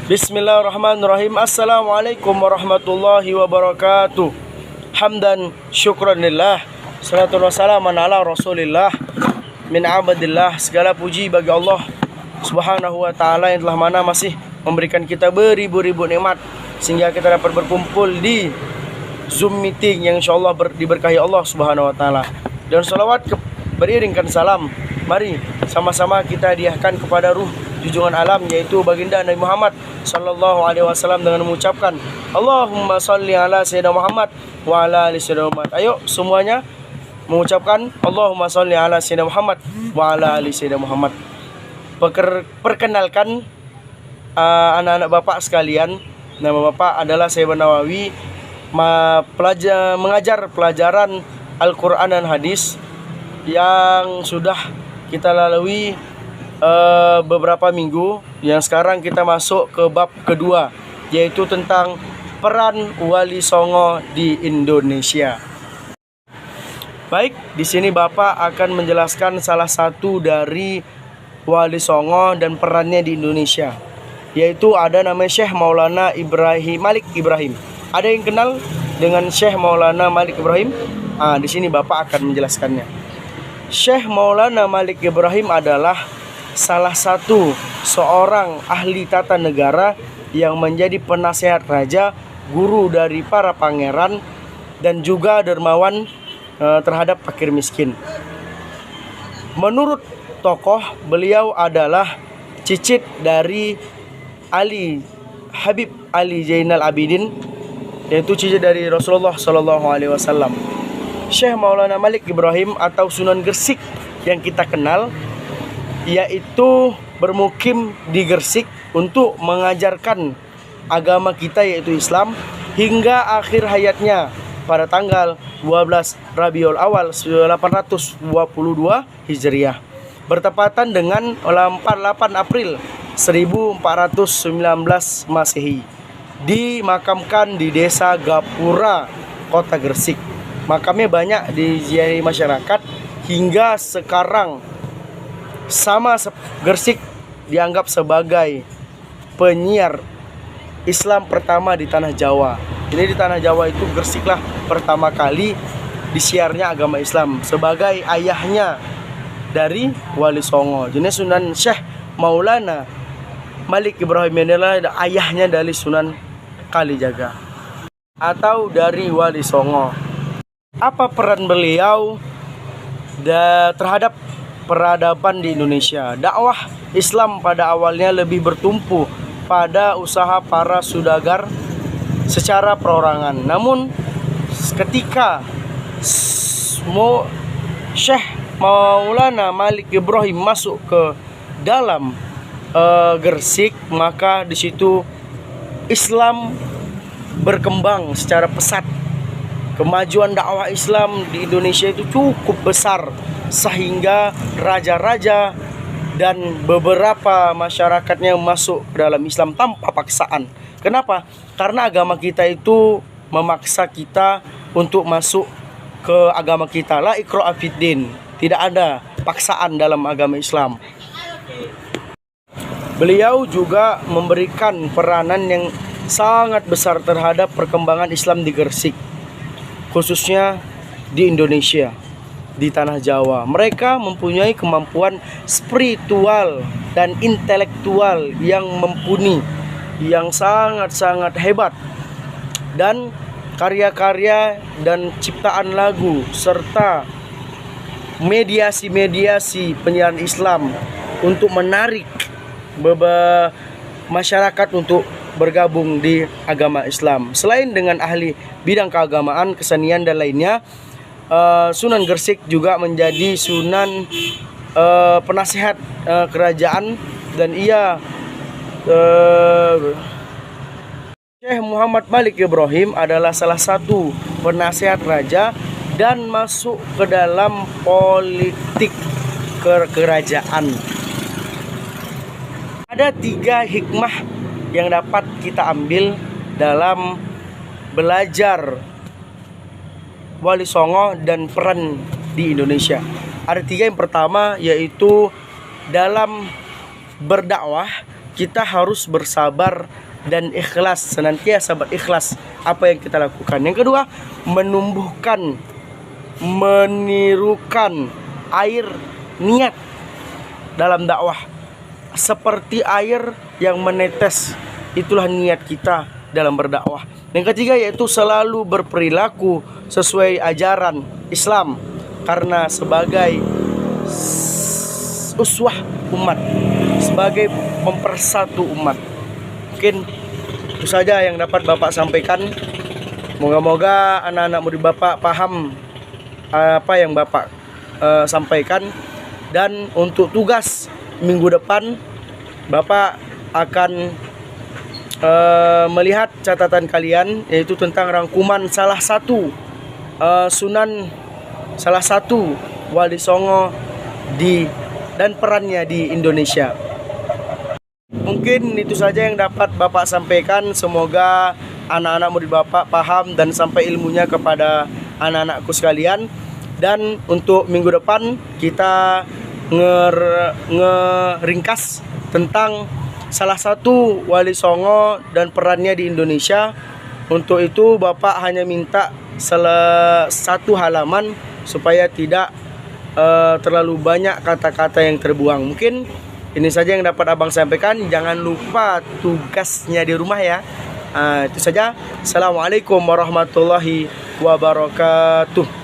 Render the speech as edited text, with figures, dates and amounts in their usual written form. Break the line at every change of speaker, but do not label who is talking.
Bismillahirrahmanirrahim. Assalamualaikum warahmatullahi wabarakatuh. Hamdan syukranillah, salatu wassalamu ala rasulillah min abadillah. Segala puji bagi Allah subhanahu wa ta'ala yang telah mana masih memberikan kita beribu-ribu nikmat sehingga kita dapat berkumpul di Zoom meeting yang insyaAllah diberkahi Allah subhanahu wa ta'ala. Dan salawat beriringkan salam, mari sama-sama kita hadiahkan kepada ruh junjungan alam, yaitu baginda Nabi Muhammad sallallahu alaihi wasallam, dengan mengucapkan Allahumma salli ala sayyidina Muhammad wa ala ali sayyidina Muhammad. Ayo semuanya mengucapkan Allahumma salli ala sayyidina Muhammad wa ala ali sayyidina Muhammad. Perkenalkan anak-anak bapak sekalian, nama bapak adalah Syekh Nawawi, mengajar pelajaran Al-Quran dan Hadis yang sudah kita lalui beberapa minggu. Yang sekarang kita masuk ke bab kedua, yaitu tentang peran Wali Songo di Indonesia. Baik, di sini Bapak akan menjelaskan salah satu dari Wali Songo dan perannya di Indonesia, yaitu ada namanya Syekh Maulana Malik Ibrahim. Ada yang kenal dengan Syekh Maulana Malik Ibrahim? Di sini Bapak akan menjelaskannya. Syekh Maulana Malik Ibrahim adalah salah satu seorang ahli tata negara yang menjadi penasehat raja, guru dari para pangeran, dan juga dermawan terhadap fakir miskin. Menurut tokoh, beliau adalah cicit dari Habib Ali Zainal Abidin, yaitu cicit dari Rasulullah Shallallahu Alaihi Wasallam. Syekh Maulana Malik Ibrahim atau Sunan Gresik yang kita kenal, yaitu bermukim di Gresik untuk mengajarkan agama kita, yaitu Islam, hingga akhir hayatnya pada tanggal 12 Rabiul Awal 1822 Hijriah, bertepatan dengan 8 April 1419 Masehi, dimakamkan di desa Gapura, kota Gresik. Makamnya banyak diziarahi masyarakat hingga sekarang. Gresik dianggap sebagai penyiar Islam pertama di tanah Jawa. Jadi di tanah Jawa itu Gresiklah pertama kali disiarnya agama Islam, sebagai ayahnya dari Wali Songo. Jadi Sunan Syekh Maulana Malik Ibrahim inilah ayahnya dari Sunan Kalijaga atau dari Wali Songo. Apa peran beliau terhadap peradaban di Indonesia? Dakwah Islam pada awalnya lebih bertumpu pada usaha para saudagar secara perorangan. Namun ketika Syekh Maulana Malik Ibrahim masuk ke dalam Gresik, maka di situ Islam berkembang secara pesat. Kemajuan dakwah Islam di Indonesia itu cukup besar, sehingga raja-raja dan beberapa masyarakatnya masuk ke dalam Islam tanpa paksaan. Kenapa? Karena agama kita itu memaksa kita untuk masuk ke agama kita. La ikraha fiddin. Tidak ada paksaan dalam agama Islam. Beliau juga memberikan peranan yang sangat besar terhadap perkembangan Islam di Gresik, khususnya di Indonesia, di tanah Jawa. Mereka mempunyai kemampuan spiritual dan intelektual yang mumpuni, yang sangat-sangat hebat. Dan karya-karya dan ciptaan lagu serta mediasi-mediasi penyiaran Islam untuk menarik masyarakat untuk bergabung di agama Islam. Selain dengan ahli bidang keagamaan, kesenian dan lainnya, Sunan Gresik juga menjadi sunan penasehat kerajaan, dan ia Syekh Muhammad Malik Ibrahim adalah salah satu penasehat raja dan masuk ke dalam politik kerajaan. Ada 3 hikmah yang dapat kita ambil dalam belajar Wali Songo dan peran di Indonesia. Ada 3. Yang pertama yaitu dalam berdakwah kita harus bersabar dan ikhlas, senantiasa berikhlas apa yang kita lakukan. Yang kedua, menirukan air niat dalam dakwah. Seperti air yang menetes, itulah niat kita dalam berdakwah. Yang ketiga yaitu selalu berperilaku sesuai ajaran Islam, karena sebagai uswah umat, sebagai mempersatu umat. Mungkin itu saja yang dapat Bapak sampaikan. Moga-moga anak-anak murid Bapak paham apa yang Bapak sampaikan. Dan untuk tugas minggu depan, Bapak akan melihat catatan kalian, yaitu tentang rangkuman salah satu sunan, salah satu Wali Songo dan perannya di Indonesia. Mungkin itu saja yang dapat Bapak sampaikan. Semoga anak-anak murid Bapak paham dan sampai ilmunya kepada anak-anakku sekalian. Dan untuk minggu depan kita ngeringkas tentang salah satu Wali Songo dan perannya di Indonesia. Untuk itu Bapak hanya minta satu halaman supaya tidak terlalu banyak kata-kata yang terbuang. Mungkin ini saja yang dapat Abang sampaikan. Jangan lupa tugasnya di rumah ya. Itu saja. Assalamualaikum warahmatullahi wabarakatuh.